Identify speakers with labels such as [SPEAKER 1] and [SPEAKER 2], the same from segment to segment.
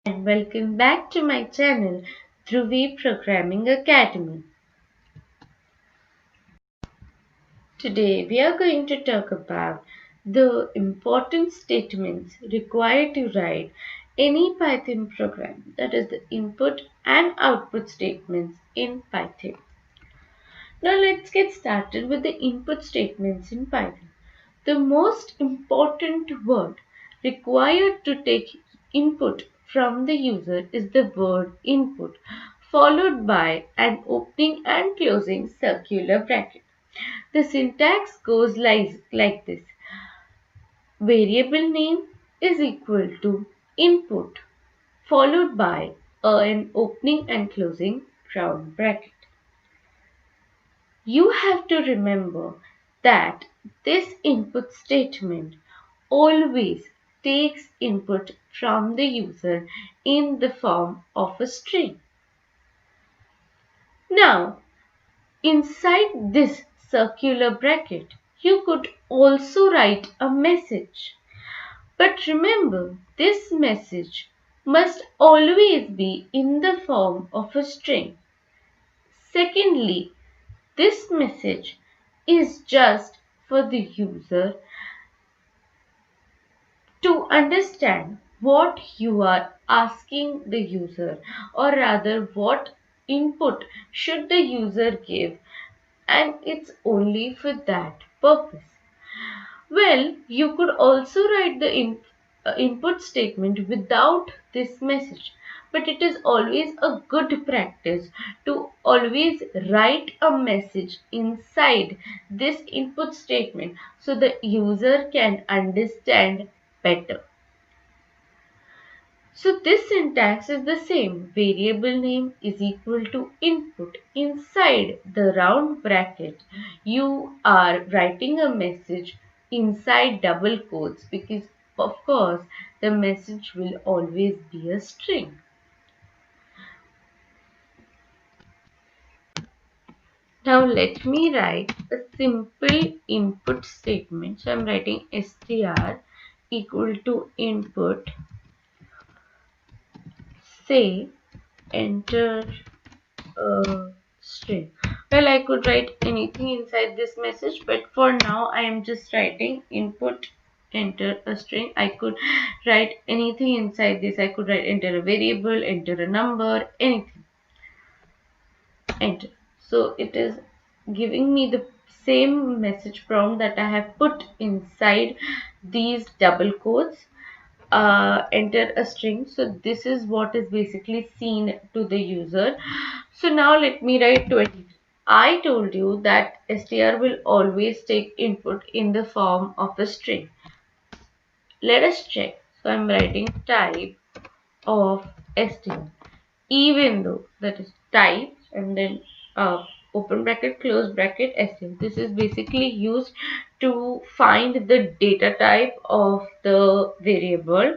[SPEAKER 1] And welcome back to my channel, Dhruvi Programming Academy. Today we are going to talk about the important statements required to write any Python program, that is the input and output statements in Python. Now let's get started with the input statements in Python. The most important word required to take input from the user is the word input, followed by an opening and closing circular bracket. The syntax goes like this. Variable name is equal to input, followed by an opening and closing round bracket. You have to remember that this input statement always takes input from the user in the form of a string. Now, inside this circular bracket, you could also write a message. But remember, this message must always be in the form of a string. Secondly, this message is just for the user to understand what you are asking the user, or rather what input should the user give, and it's only for that purpose. Well, you could also write the input statement without this message, but it is always a good practice to always write a message inside this input statement so the user can understand better. So this syntax is the same. Variable name is equal to input. Inside the round bracket, you are writing a message inside double quotes because of course the message will always be a string. Now let me write a simple input statement. So I'm writing str equal to input, say enter a string. Well, I could write anything inside this message, but for now I am just writing input enter a string. I could write anything inside this. I could write enter a variable, enter a number, anything. Enter. So it is giving me the same message prompt that I have put inside these double quotes. Enter a string. So this is what is basically seen to the user. So now let me write 20. I told you that str will always take input in the form of a string. Let us check. So I'm writing type of str, even though that is type and then open bracket close bracket str. This is basically used to find the data type of the variable.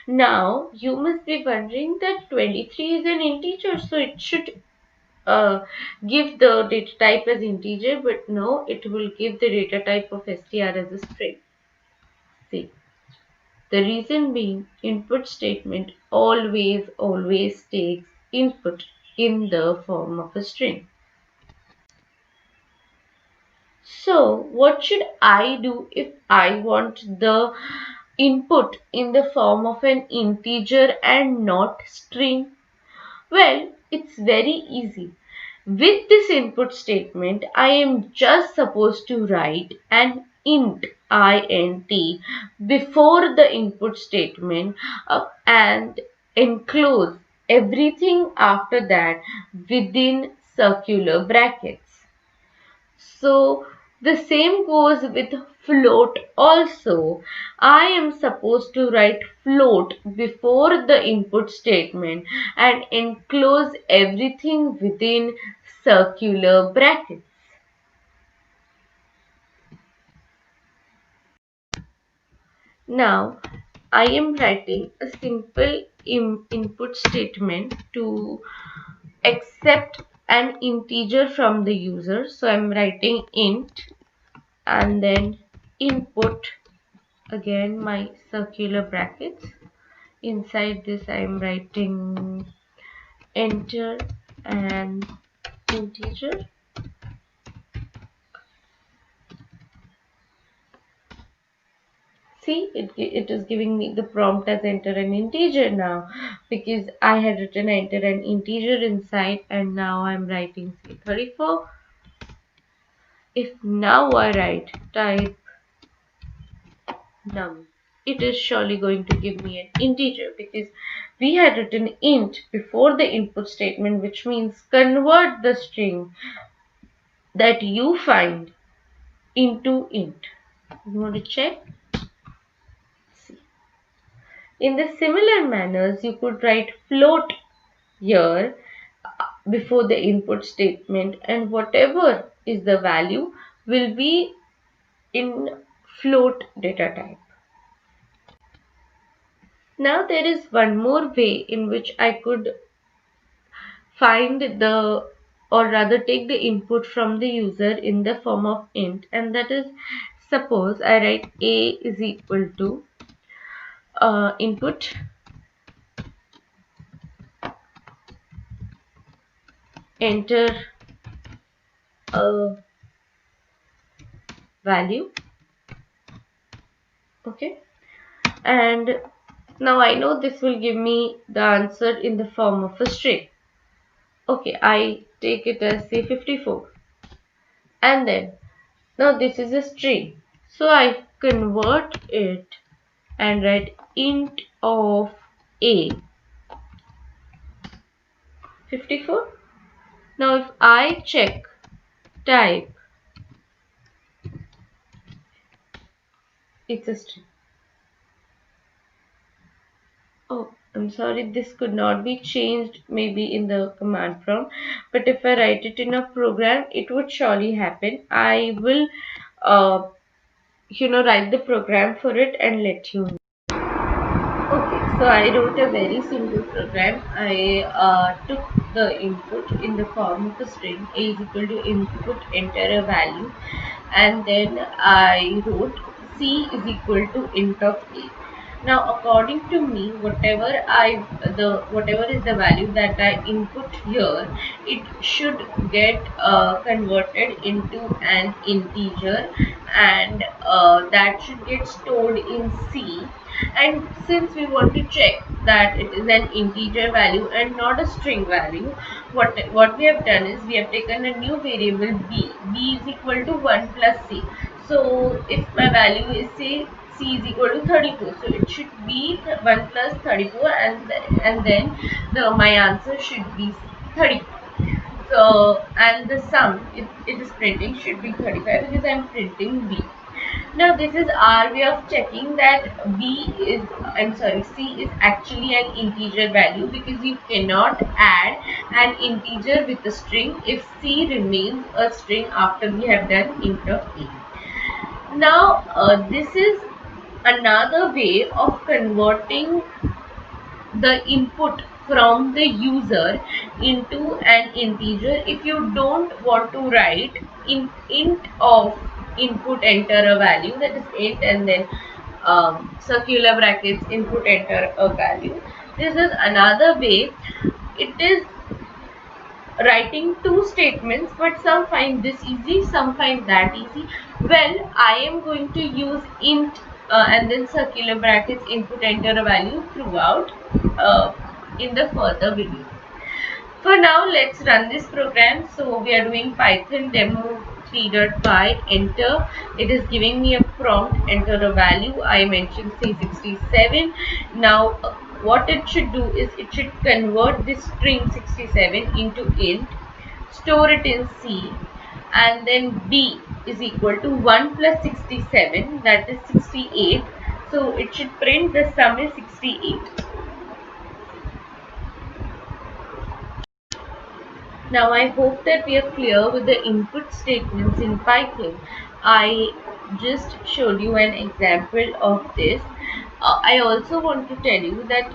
[SPEAKER 1] Now you must be wondering that 23 is an integer, so it should give the data type as integer, but no, it will give the data type of str as a string. See, the reason being input statement always takes input in the form of a string. So what should I do if I want the input in the form of an integer and not string? Well, it's very easy. With this input statement, I am just supposed to write an int before the input statement and enclose everything after that within circular brackets. So the same goes with float also. I am supposed to write float before the input statement and enclose everything within circular brackets. Now I am writing a simple input statement to accept an integer from the user. So I'm writing int and then input, again my circular brackets, inside this I am writing enter an integer. See, it is giving me the prompt as enter an integer now, because I had written enter an integer inside, and now I'm writing say 34. If now I write type num, it is surely going to give me an integer, because we had written int before the input statement, which means convert the string that you find into int. You want to check? See. In the similar manners, you could write float here before the input statement, and whatever is the value will be in float data type. Now there is one more way in which I could find the, or rather take the input from the user in the form of int, and that is, suppose I write a is equal to input enter a value. Okay, and now I know this will give me the answer in the form of a string. Okay, I take it as say 54, and then now this is a string, so I convert it and write int of a 54. Now if I check type, it's a string. Oh, I'm sorry, this could not be changed maybe in the command prompt, but if I write it in a program, it would surely happen. I will write the program for it and let you know. Okay, so I wrote a very simple program. I took the input in the form of a string, a is equal to input enter a value, and then I wrote c is equal to int of a. Now according to me, whatever is the value that I input here, it should get converted into an integer, and that should get stored in C. And since we want to check that it is an integer value and not a string value, what we have done is we have taken a new variable b. B is equal to 1 plus c. So if my value is say c is equal to 34, so it should be 1 plus 34, and then my answer should be 35. So, and the sum it is printing should be 35, because I am printing b. Now this is our way of checking that C is actually an integer value, because you cannot add an integer with a string if C remains a string after we have done int of a. Now this is another way of converting the input from the user into an integer. If you don't want to write int of input enter a value, that is int and then circular brackets input enter a value, this is another way. It is writing two statements, but some find this easy, some find that easy. Well, I am going to use int and then circular brackets input enter a value throughout in the further video. For now, let's run this program. So we are doing Python demo 3.py, enter. It is giving me a prompt, enter a value. I mentioned 367. Now what it should do is it should convert this string 67 into int, store it in C, and then b is equal to 1 plus 67, that is 68. So it should print the sum is 68. Now I hope that we are clear with the input statements in Python. I just showed you an example of this. I also want to tell you that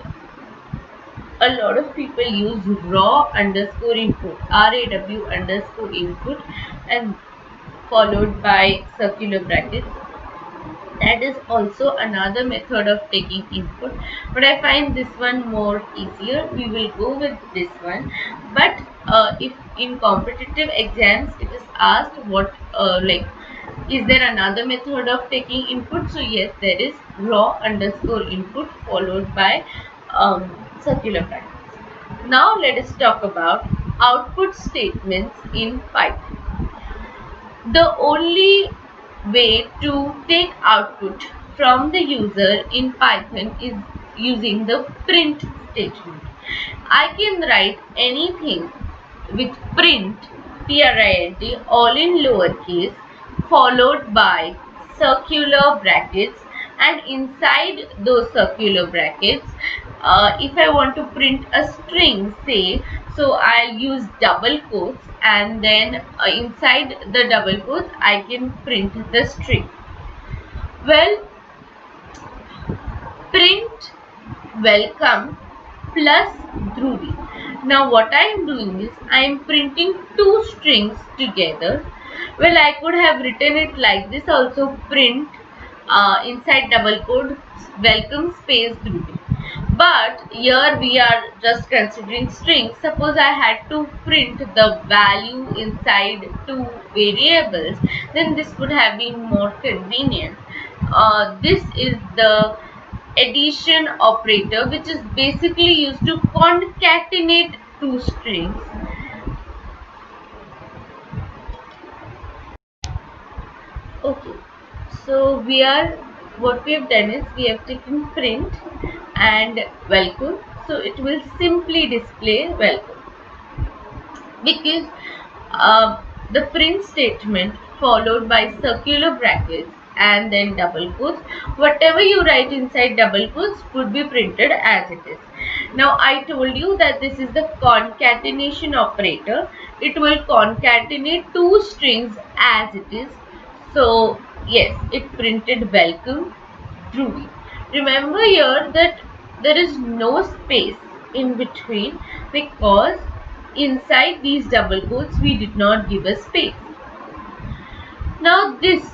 [SPEAKER 1] a lot of people use raw underscore input, RAW underscore input, and followed by circular brackets. That is also another method of taking input, but I find this one more easier. We will go with this one. But if in competitive exams it is asked what like, is there another method of taking input? So yes, there is raw underscore input followed by circular brackets. Now let us talk about output statements in Python. The only way to take output from the user in Python is using the print statement. I can write anything with print, print, all in lowercase, followed by circular brackets, and inside those circular brackets, if I want to print a string, say, so I'll use double quotes, and then inside the double quotes I can print the string. Well, print welcome plus Dhruvi. Now what I am doing is I am printing two strings together. Well, I could have written it like this also, print inside double quote welcome space Dhruvi. But here we are just considering strings. Suppose I had to print the value inside two variables, then this would have been more convenient. This is the addition operator, which is basically used to concatenate two strings. Okay, so what we have done is we have taken print and welcome, so it will simply display welcome, because the print statement followed by circular brackets and then double quotes, whatever you write inside double quotes would be printed as it is. Now I told you that this is the concatenation operator. It will concatenate two strings as it is. So yes, it printed welcome Dhruvi. Remember here that there is no space in between, because inside these double quotes we did not give a space. Now this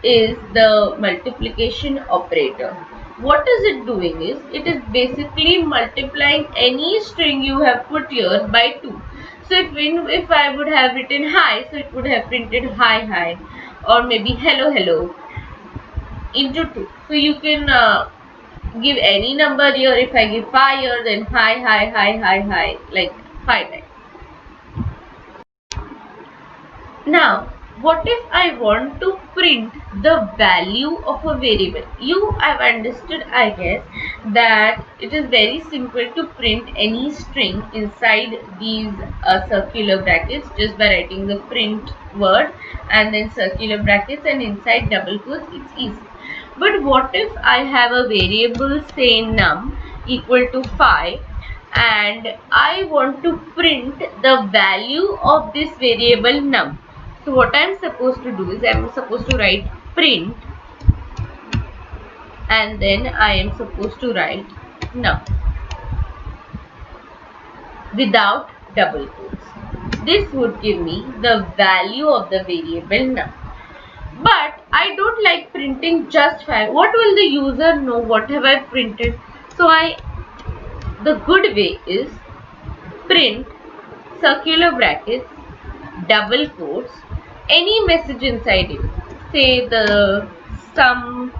[SPEAKER 1] is the multiplication operator. What is it doing is, it is basically multiplying any string you have put here by 2. So if I would have written hi, so it would have printed hi hi, or maybe hello hello into 2. So you can give any number here. If I give 5 here, then hi hi hi hi hi, like 5 times. Now, what if I want to print the value of a variable? You have understood, I guess, that it is very simple to print any string inside these circular brackets just by writing the print word and then circular brackets, and inside double quotes, it's easy. But what if I have a variable, say num equal to 5, and I want to print the value of this variable num? So what I am supposed to do is, I am supposed to write print and then I am supposed to write num without double quotes. This would give me the value of the variable num. But I don't like printing just 5. What will the user know what have I printed? So the good way is print circular brackets, double quotes, any message inside it. Say the sum,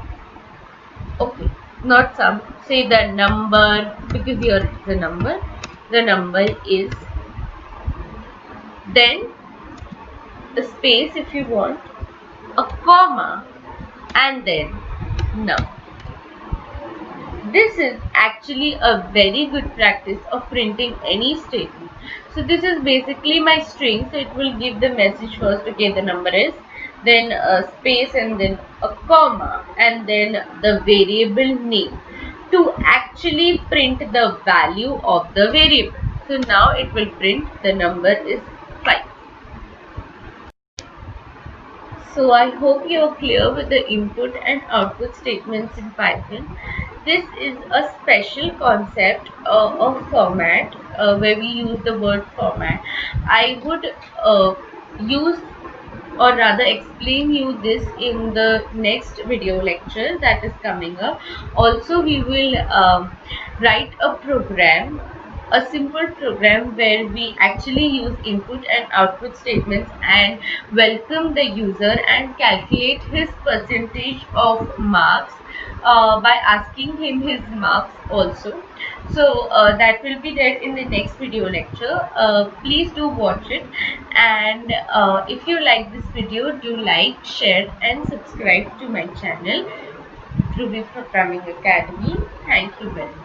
[SPEAKER 1] okay, not sum, say the number, because here it's the number. The number is, then a space if you want, a comma, and then num. This is actually a very good practice of printing any statement. So this is basically my string. So it will give the message first, okay, the number is, then a space and then a comma and then the variable name to actually print the value of the variable. So now it will print the number is 5. So I hope you are clear with the input and output statements in Python. This is a special concept of format where we use the word format. I would use or rather explain you this in the next video lecture that is coming up. Also, we will write a program, a simple program where we actually use input and output statements and welcome the user and calculate his percentage of marks by asking him his marks also. So that will be there in the next video lecture. Please do watch it, and if you like this video, do like, share and subscribe to my channel, Dhruvi Programming Academy. Thank you very much.